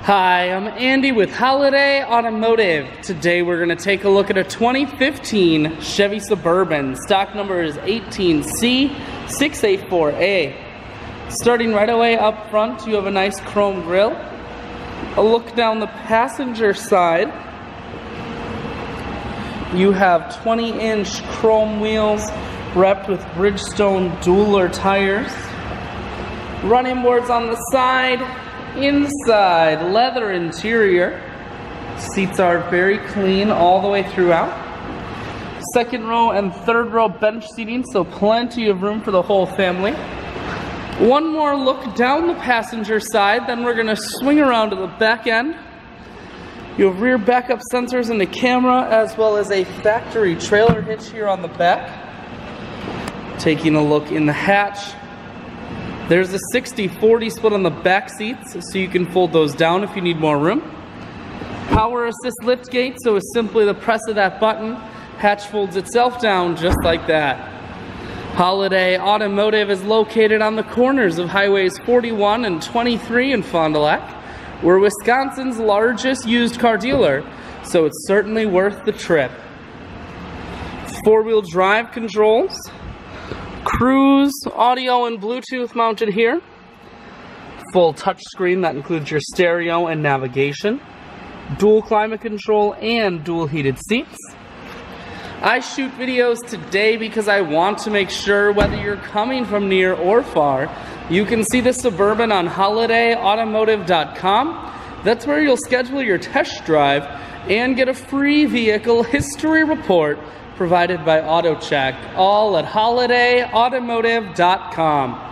Hi, I'm Andy with Holiday Automotive. Today we're going to take a look at a 2015 Chevy Suburban. Stock number is 18C684A. Starting right away up front, you have a nice chrome grille. A look down the passenger side. You have 20-inch chrome wheels wrapped with Bridgestone dualer tires. Running boards on the side. Inside, leather interior. Seats are very clean all the way throughout. Second row and third row bench seating, so plenty of room for the whole family. One more look down the passenger side, then we're going to swing around to the back end. You have rear backup sensors and a camera, as well as a factory trailer hitch here on the back. Taking a look in the hatch. There's a 60-40 split on the back seats, so you can fold those down if you need more room. Power assist lift gate, so it's simply the press of that button. Hatch folds itself down just like that. Holiday Automotive is located on the corners of Highways 41 and 23 in Fond du Lac. We're Wisconsin's largest used car dealer, so it's certainly worth the trip. Four-wheel drive controls. Cruise, audio, and Bluetooth mounted here. Full touchscreen that includes your stereo and navigation. Dual climate control and dual heated seats. I shoot videos today because I want to make sure whether you're coming from near or far, you can see the Suburban on holidayautomotive.com. That's where you'll schedule your test drive and get a free vehicle history report provided by AutoCheck, all at holidayautomotive.com.